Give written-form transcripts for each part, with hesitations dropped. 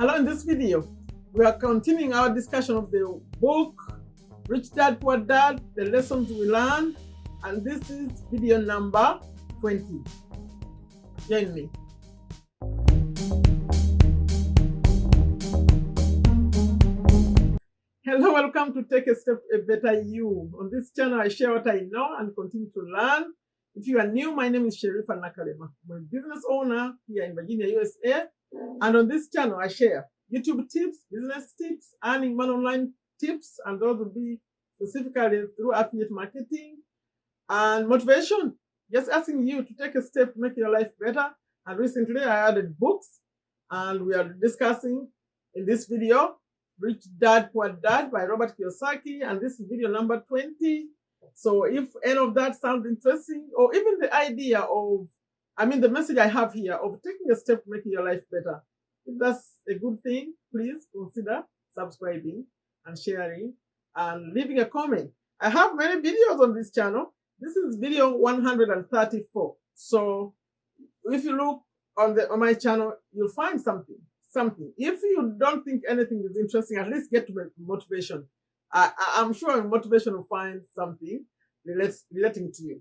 Hello, in this video, we are continuing our discussion of the book, Rich Dad, Poor Dad, the lessons we learned, and this is video number 20. Join me. Hello, welcome to Take a Step a Better You. On this channel, I share what I know and continue to learn. If you are new, my name is Sherifa Nakalema. I'm a business owner here in Virginia, USA. And on this channel, I share YouTube tips, business tips, earning money online tips, and those will be specifically through affiliate marketing and motivation. Just asking you to take a step to make your life better. And recently, I added books, and we are discussing in this video, Rich Dad, Poor Dad by Robert Kiyosaki, and this is video number 20. So if any of that sounds interesting, or even the idea of, the message I have here of taking a step to making your life better, if that's a good thing, please consider subscribing and sharing and leaving a comment. I have many videos on this channel. This is video 134. So if you look on my channel, you'll find something. If you don't think anything is interesting, at least get to motivation. I'm sure motivation will find something relating to you.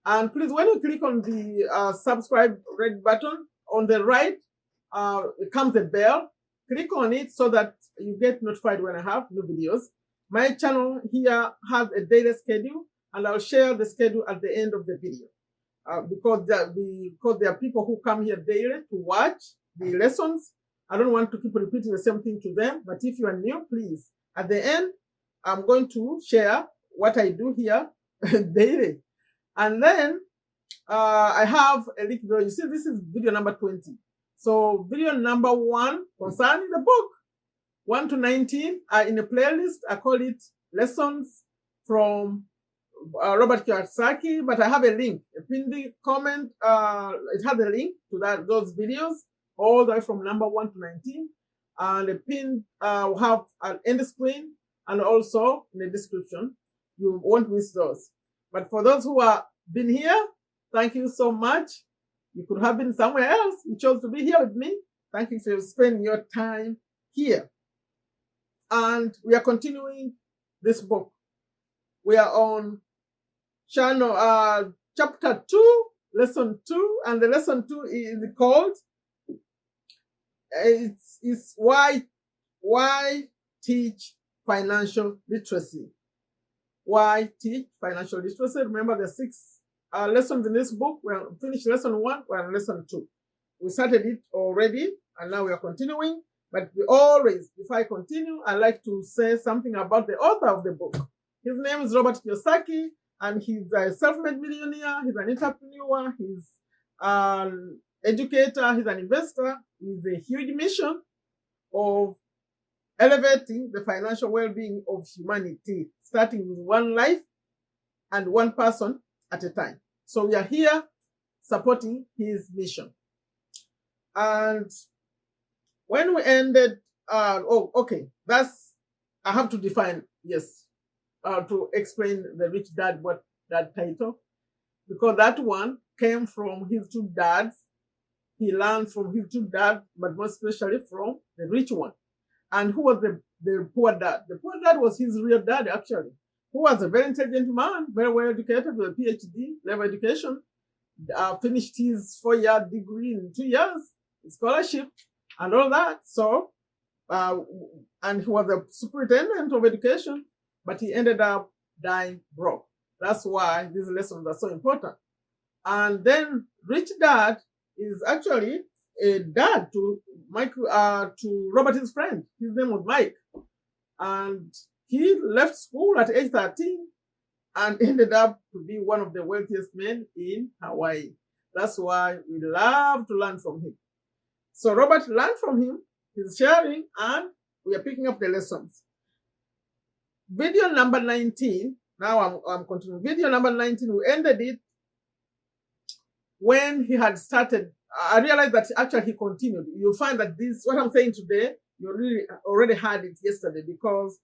And please, when you click on the subscribe red button on the right, it comes a bell. Click on it so that you get notified when I have new videos. My channel here has a daily schedule, and I'll share the schedule at the end of the video. Because there are people who come here daily to watch the lessons. I don't want to keep repeating the same thing to them. But if you are new, please, at the end, I'm going to share what I do here daily. And then I have a link below. You see, this is video number 20. So video number 1 concerning the book, 1 to 19 are in a playlist. I call it Lessons from Robert Kiyosaki, but I have a link, a pinned comment. It has a link to those videos, all the way from number 1 to 19. And a pin will have an end screen and also in the description. You won't miss those. But for those who have been here, thank you so much. You could have been somewhere else. You chose to be here with me. Thank you for spending your time here. And we are continuing this book. We are on channel chapter 2, lesson 2, and the lesson 2 is called it's why teach financial literacy. Why teach financial literacy? Remember the 6 lessons in this book. We finished lesson 1, we're on lesson 2. We started it already, and now we are continuing. But we always, before I continue, I like to say something about the author of the book. His name is Robert Kiyosaki, and he's a self-made millionaire. He's an entrepreneur. He's an educator. He's an investor with a huge mission of elevating the financial well-being of humanity, starting with one life and one person at a time. So we are here supporting his mission. And when we ended, I have to define, to explain the Rich Dad, what that title, because that one came from his 2 dads. He learned from his 2 dads, but more especially from the rich one. And who was the poor dad? The poor dad was his real dad, actually, who was a very intelligent man, very well educated with a PhD level education, finished his 4-year degree in 2 years, scholarship, and all that. So, and he was a superintendent of education, but he ended up dying broke. That's why these lessons are so important. And then Rich Dad is actually a dad to Robert's friend. His name was Mike. And he left school at age 13 and ended up to be one of the wealthiest men in Hawaii. That's why we love to learn from him. So Robert learned from him, he's sharing, and we are picking up the lessons. Video number 19, now I'm continuing. Video number 19, we ended it when he had started. I realized that actually he continued. You'll find that what I'm saying today, you really already had it yesterday, because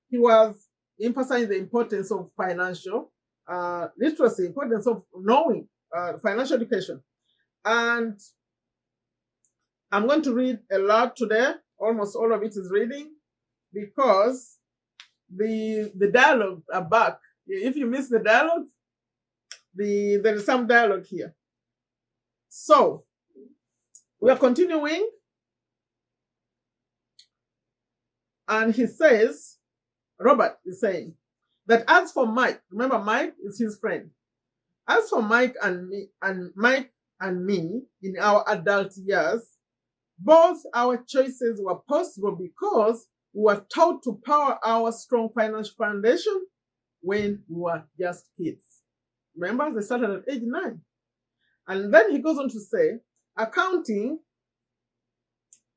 he was emphasizing the importance of financial literacy, importance of knowing financial education. And I'm going to read a lot today almost all of it is reading, because the dialogue are back. If you miss the dialogue, there is some dialogue here. So we are continuing, and he says, Robert is saying that as for Mike, remember Mike is his friend. As for Mike and me in our adult years, both our choices were possible because we were taught to power our strong financial foundation when we were just kids. Remember, they started at age 9. And then he goes on to say, accounting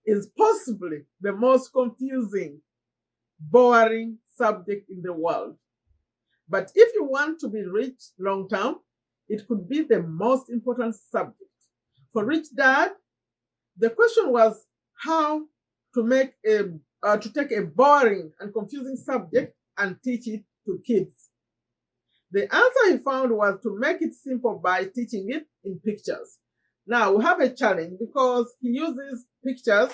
is possibly the most confusing, boring subject in the world. But if you want to be rich long term, it could be the most important subject. For Rich Dad, the question was how to take a boring and confusing subject and teach it to kids. The answer he found was to make it simple by teaching it in pictures. Now we have a challenge because he uses pictures,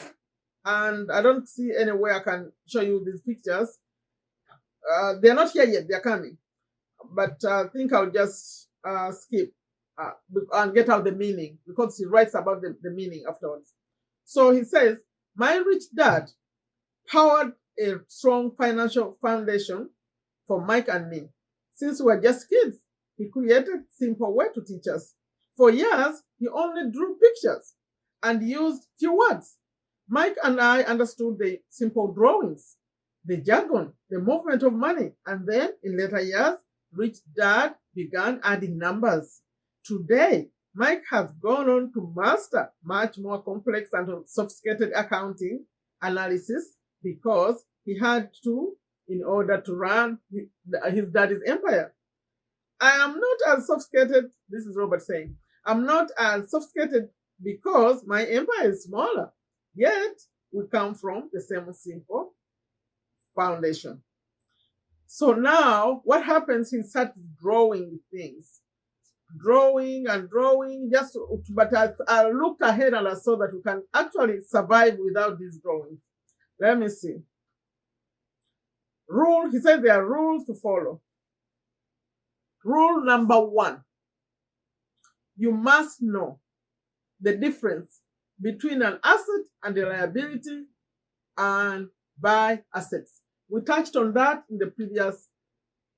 and I don't see any way I can show you these pictures. They're not here yet, they're coming. But I think I'll just skip and get out the meaning, because he writes about the meaning afterwards. So he says, my rich dad powered a strong financial foundation for Mike and me. Since we were just kids, he created a simple way to teach us. For years, he only drew pictures and used few words. Mike and I understood the simple drawings, the jargon, the movement of money, and then in later years, Rich Dad began adding numbers. Today, Mike has gone on to master much more complex and sophisticated accounting analysis because he had to in order to run his daddy's empire. I am not as sophisticated, this is Robert saying, I'm not as sophisticated because my empire is smaller, yet we come from the same simple foundation. So now what happens, he starts drawing things. Drawing and drawing, but I looked ahead and I saw that we can actually survive without these drawings. Let me see. He said there are rules to follow. Rule number 1. You must know the difference between an asset and a liability and buy assets. We touched on that in the previous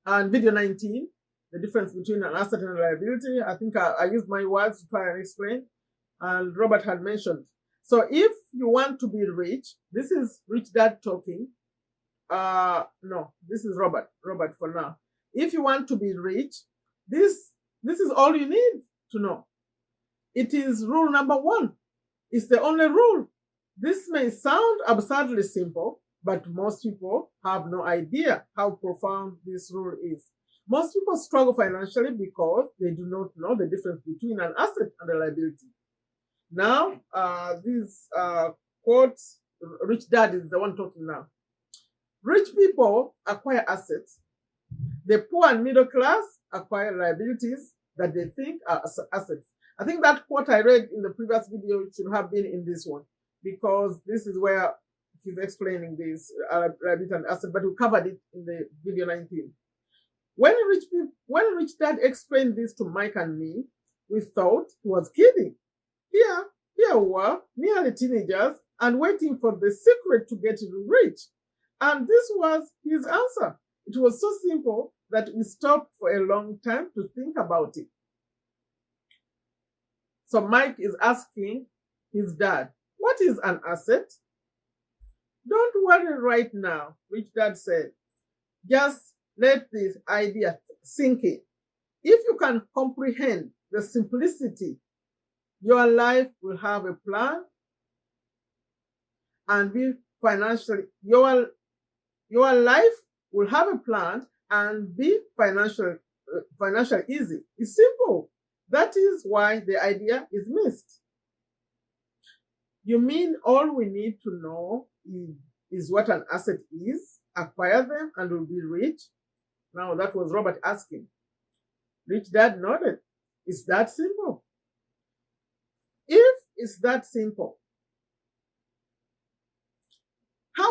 video 19, the difference between an asset and a liability. I think I used my words to try and explain, and Robert had mentioned. So if you want to be rich, this is Rich Dad talking. No, this is Robert for now. If you want to be rich, this is all you need to know. It is rule number 1. It's the only rule. This may sound absurdly simple, but most people have no idea how profound this rule is. Most people struggle financially because they do not know the difference between an asset and a liability. Now, these quotes, Rich Dad is the one talking now. Rich people acquire assets. The poor and middle class acquire liabilities that they think are assets. I think that quote I read in the previous video should have been in this one, because this is where he's explaining this liability and asset, but we covered it in the video 19. When Rich Dad explained this to Mike and me, we thought he was kidding. Here we were, nearly teenagers, and waiting for the secret to get rich. And this was his answer. It was so simple that we stopped for a long time to think about it. So Mike is asking his dad, what is an asset? Don't worry right now, Rich Dad said. Just let this idea sink in. If you can comprehend the simplicity, your life will have a plan and be financially, your life will have a plan and be financially easy. It's simple. That is why the idea is missed. You mean all we need to know is what an asset is, acquire them, and we'll be rich? Now, that was Robert asking. Rich Dad nodded. It's that simple. If it's that simple,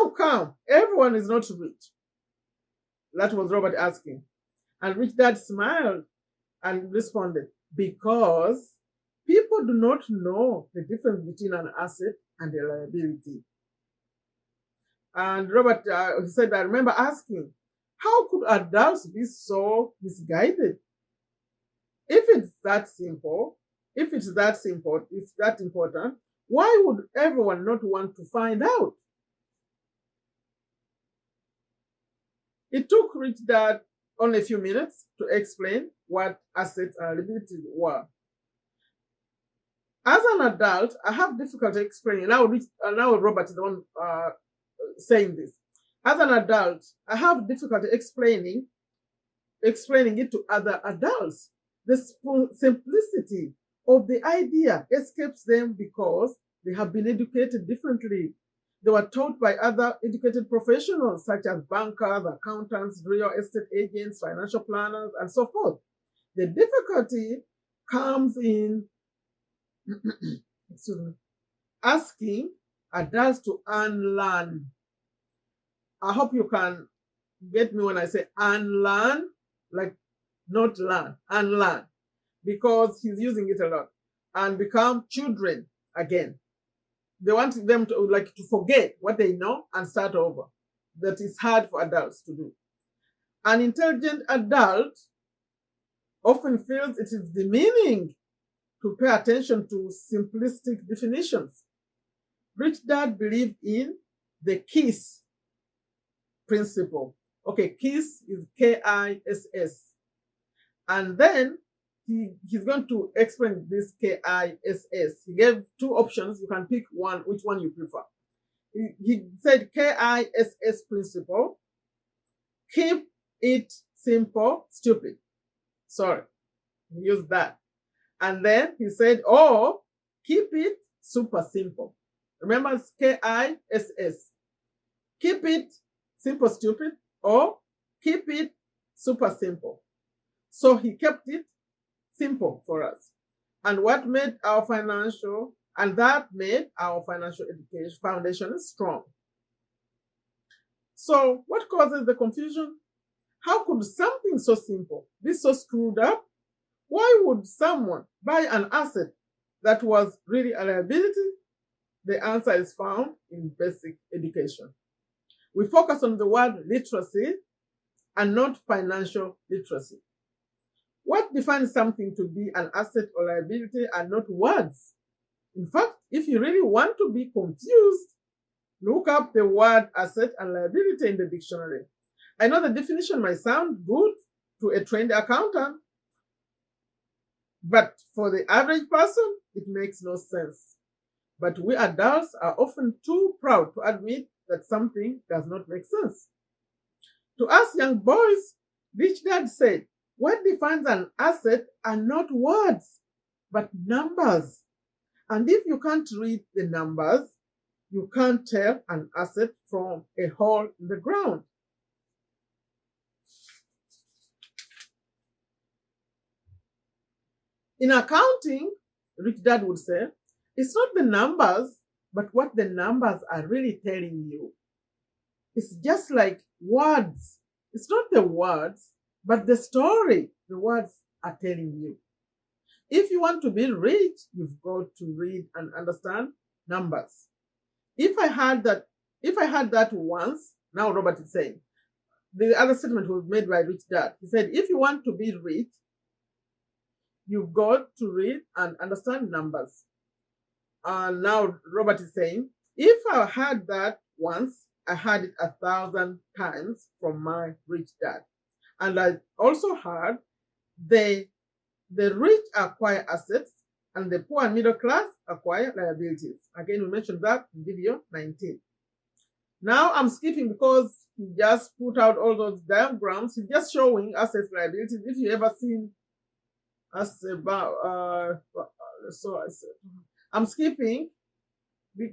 How come everyone is not rich? That was Robert asking. And Rich Dad smiled and responded, because people do not know the difference between an asset and a liability. And Robert he said, I remember asking, how could adults be so misguided? If it's that important, why would everyone not want to find out? It took Rich Dad only a few minutes to explain what assets and liabilities were. As an adult, I have difficulty explaining. Now Robert is the one saying this. As an adult, I have difficulty explaining it to other adults. The simplicity of the idea escapes them because they have been educated differently. They were taught by other educated professionals such as bankers, accountants, real estate agents, financial planners, and so forth. The difficulty comes in asking adults to unlearn. I hope you can get me when I say unlearn, like not learn, unlearn, because he's using it a lot, and become children again. They want them to forget what they know and start over. That is hard for adults to do. An intelligent adult often feels it is demeaning to pay attention to simplistic definitions. Rich Dad believed in the KISS principle. Okay, KISS is KISS. And then he's going to explain this KISS. He gave two options. You can pick one, which one you prefer. He said KISS principle, keep it simple, stupid. Sorry, he used that. And then he said, oh, keep it super simple. Remember, it's KISS. Keep it simple, stupid, or keep it super simple. So he kept it simple for us. And that made our financial education foundation strong. So what causes the confusion? How could something so simple be so screwed up? Why would someone buy an asset that was really a liability? The answer is found in basic education. We focus on the word literacy and not financial literacy. What defines something to be an asset or liability are not words. In fact, if you really want to be confused, look up the word asset and liability in the dictionary. I know the definition might sound good to a trained accountant, but for the average person, it makes no sense. But we adults are often too proud to admit that something does not make sense. To us young boys, Rich Dad said, what defines an asset are not words, but numbers. And if you can't read the numbers, you can't tell an asset from a hole in the ground. In accounting, Rich Dad would say, it's not the numbers, but what the numbers are really telling you. It's just like words. It's not the words, but the story the words are telling you. If you want to be rich, you've got to read and understand numbers. If I had that once, now Robert is saying, the other statement was made by Rich Dad. He said, if you want to be rich, you've got to read and understand numbers. And now Robert is saying, if I had that once, I had it 1,000 times from my Rich Dad. And I also heard the rich acquire assets and the poor and middle class acquire liabilities. Again, we mentioned that in video 19. Now I'm skipping because he just put out all those diagrams. He's just showing assets, liabilities. If you ever seen us about, I'm skipping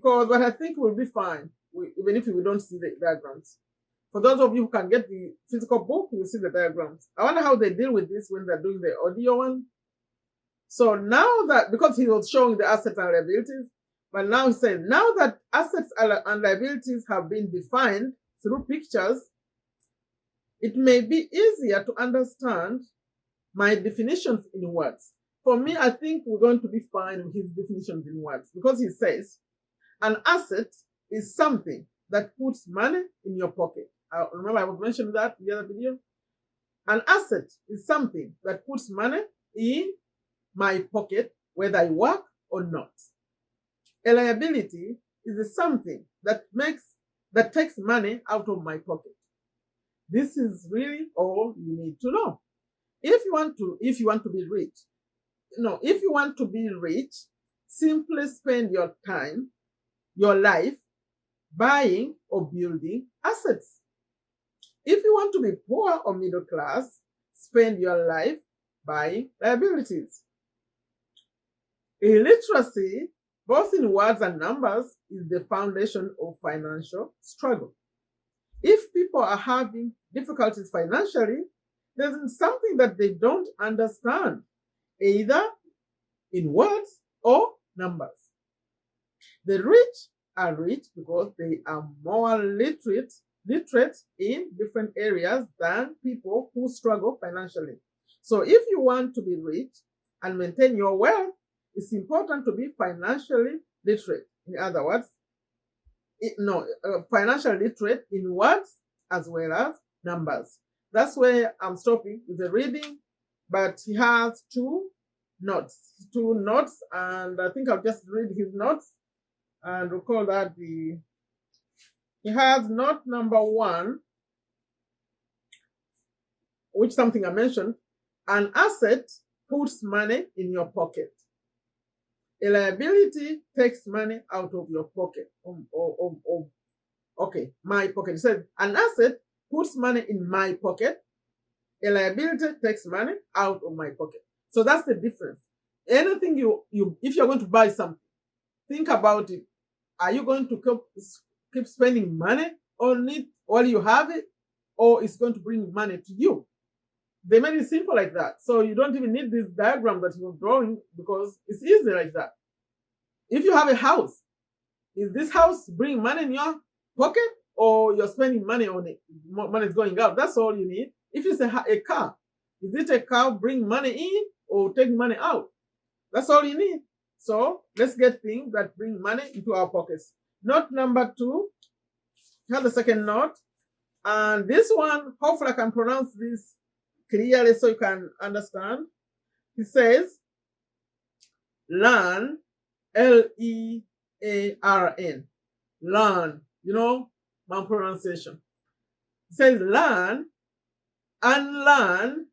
but I think we'll be fine, even if we don't see the diagrams. For those of you who can get the physical book, you'll see the diagrams. I wonder how they deal with this when they're doing the audio one. So now that, because he was showing the assets and liabilities, But now he says, now that assets and liabilities have been defined through pictures, it may be easier to understand my definitions in words. For me, I think we're going to be fine with his definitions in words, because he says, an asset is something that puts money in your pocket. Remember, I mentioned that in the other video. An asset is something that puts money in my pocket, whether I work or not. A liability is something that takes money out of my pocket. This is really all you need to know. If you want to be rich, simply spend your time, your life, buying or building assets. If you want to be poor or middle class, spend your life buying liabilities. Illiteracy, both in words and numbers, is the foundation of financial struggle. If people are having difficulties financially, there's something that they don't understand, either in words or numbers. The rich are rich because they are more literate in different areas than people who struggle financially. So if you want to be rich and maintain your wealth, it's important to be financially literate. In other words, financially literate in words as well as numbers. That's where I'm stopping with the reading, but he has two notes, and I think I'll just read his notes and recall that he has note number 1, which something I mentioned. An asset puts money in your pocket. A liability takes money out of your pocket. My pocket. It says an asset puts money in my pocket. A liability takes money out of my pocket. So that's the difference. Anything if you're going to buy something, think about it. Are you going to keep spending money on it while you have it, or it's going to bring money to you? They made it simple like that. So you don't even need this diagram that you're drawing, because it's easy like that. If you have a house, is this house bringing money in your pocket, or you're spending money on it? Money is going out. That's all you need. If it's a car, is it a car bring money in or take money out? That's all you need. So let's get things that bring money into our pockets. Note number 2, have the second note. And this one, hopefully I can pronounce this clearly so you can understand. He says, learn, Learn. Learn. My pronunciation. It says learn, unlearn,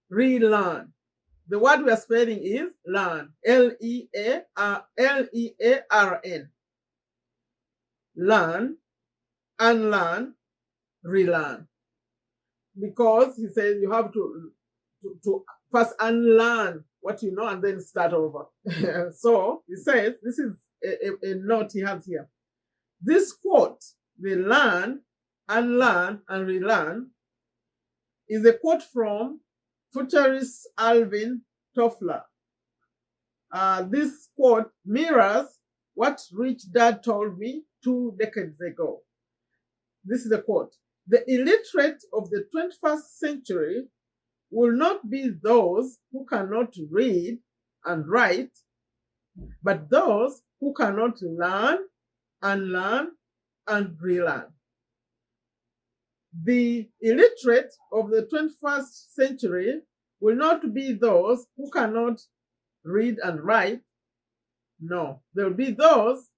relearn. The word we are spelling is learn. Learn. Learn, unlearn, relearn. Because he says you have to first unlearn what you know and then start over. So he says, this is a note he has here. This quote, the learn, unlearn, and relearn, is a quote from futurist Alvin Toffler. This quote mirrors what Rich Dad told me 2 decades ago. This is the quote. The illiterate of the 21st century will not be those who cannot read and write, but those who cannot learn, unlearn, and relearn. The illiterate of the 21st century will not be those who cannot read and write. No, there will be those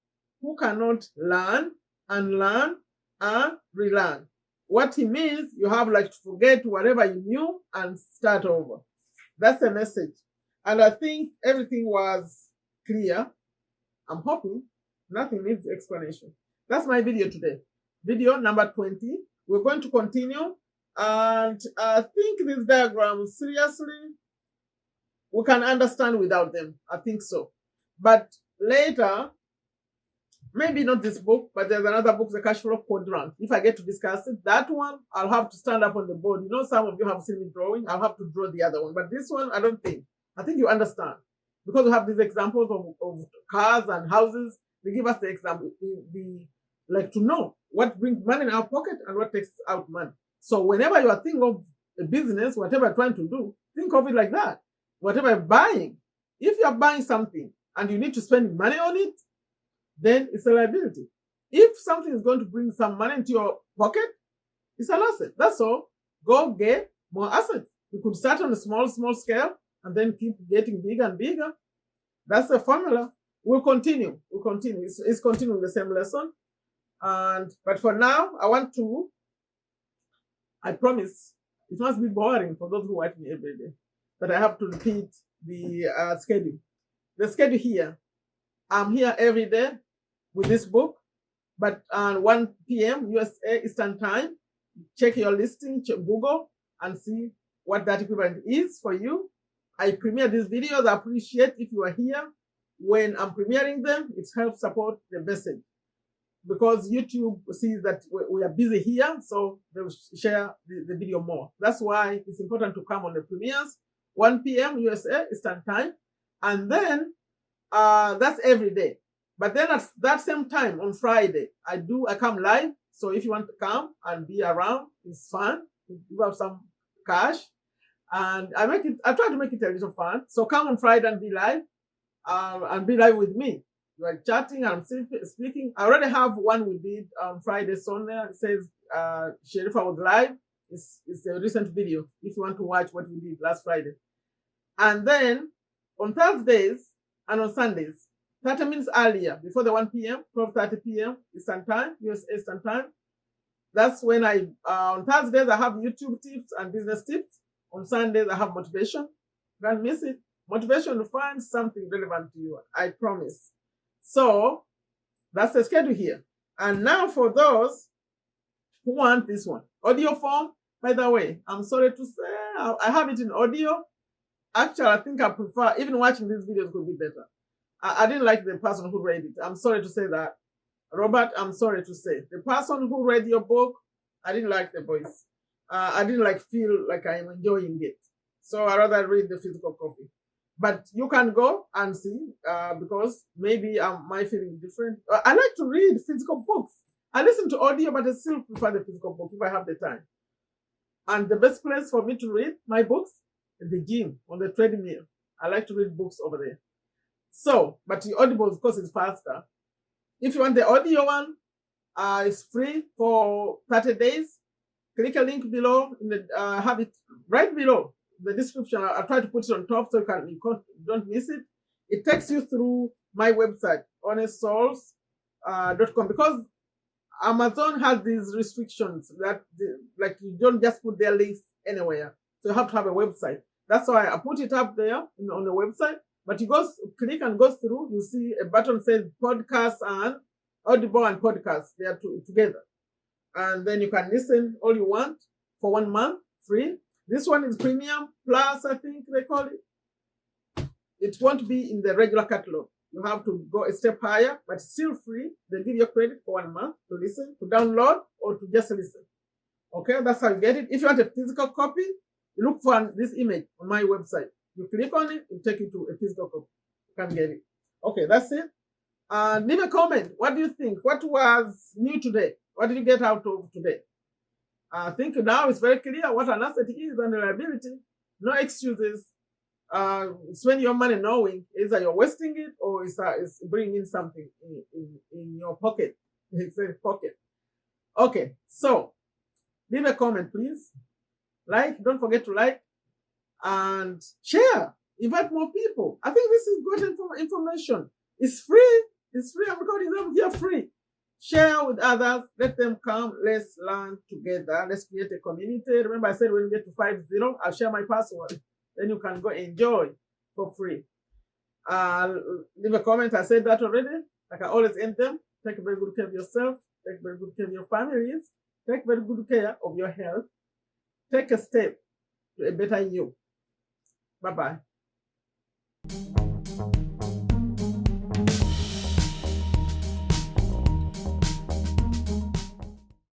who cannot learn, unlearn, and relearn. What he means, you have to forget whatever you knew and start over. That's the message. And I think everything was clear. I'm hoping nothing needs explanation. That's my video today. Video number 20. We're going to continue. And I think these diagrams, seriously, we can understand without them. I think so. But later, maybe not this book, but there's another book, The Cash Flow Quadrant. If I get to discuss it, that one, I'll have to stand up on the board. Some of you have seen me drawing. I'll have to draw the other one. But this one, I don't think. I think you understand. because we have these examples of cars and houses. They give us the example, like to know what brings money in our pocket and what takes out money. So whenever you are thinking of a business, whatever you're trying to do, think of it like that. Whatever you're buying, if you're buying something and you need to spend money on it, then it's a liability. If something is going to bring some money into your pocket, it's an asset. That's all. Go get more assets. You could start on a small scale and then keep getting bigger and bigger. That's the formula. We'll continue. It's continuing the same lesson. But for now, I promise it must be boring for those who watch me every day, that I have to repeat the schedule. The schedule here. I'm here every day with this book, but 1 p.m. USA Eastern Time. Check your listing, check Google, and see what that equivalent is for you. I premiere these videos. I appreciate if you are here when I'm premiering them. It helps support the message, because YouTube sees that we are busy here, so they will share the video more. That's why it's important to come on the premieres, 1 p.m. USA Eastern Time, and then that's every day. But then at that same time on Friday, I come live. So if you want to come and be around, it's fun. You have some cash, and I try to make it a little fun. So come on Friday and be live, with me. You are chatting, I'm speaking. I already have one we did on Friday. On there it says Sherifa was live. It's a recent video if you want to watch what we did last Friday. And then on Thursdays and on Sundays, 30 minutes earlier, before the 1 p.m., 12:30 p.m. Eastern Time, US Eastern Time. That's when on Thursdays, I have YouTube tips and business tips. On Sundays, I have motivation. Don't miss it. Motivation to find something relevant to you, I promise. So that's the schedule here. And now for those who want this one, audio form, by the way, I'm sorry to say, I have it in audio. Actually, I think I prefer, even watching these videos could be better. I didn't like the person who read it. I'm sorry to say that. Robert, I'm sorry to say. The person who read your book, I didn't like the voice. I didn't feel like I'm enjoying it. So I rather read the physical copy. But you can go and see, because maybe my feeling is different. I like to read physical books. I listen to audio, but I still prefer the physical book if I have the time. And the best place for me to read my books is the gym, on the treadmill. I like to read books over there. So, but the Audible, of course, is faster. If you want the audio one, it's free for 30 days. Click a link below. Have it right below the description. I'll try to put it on top so you don't miss it. It takes you through my website, honestsouls.com, because Amazon has these restrictions that you don't just put their links anywhere. So you have to have a website. That's why I put it up there on the website. But you click and go through, you see a button says podcast and Audible and podcast. They are together. And then you can listen all you want for 1 month, free. This one is premium plus, I think they call it. It won't be in the regular catalog. You have to go a step higher, but still free. They give you credit for 1 month to listen, to download, or to just listen. Okay, that's how you get it. If you want a physical copy, you look for this image on my website. You click on it, it take you to a physical copy. You can get it. Okay, that's it. Leave a comment. What do you think? What was new today? What did you get out of today? I think now it's very clear what an asset is and a liability. No excuses. Spend your money knowing either you're wasting it or it's bringing in something in your pocket. It's in pocket. Okay, so leave a comment, please. Don't forget to like. And share. Invite more people. I think this is good information. It's free. It's free. I'm recording them here free. Share with others. Let them come. Let's learn together. Let's create a community. Remember, I said when we get to 50, I'll share my password. Then you can go enjoy for free. Leave a comment. I said that already. Like I always end them. Take very good care of yourself. Take very good care of your families. Take very good care of your health. Take a step to a better you. Bye-bye.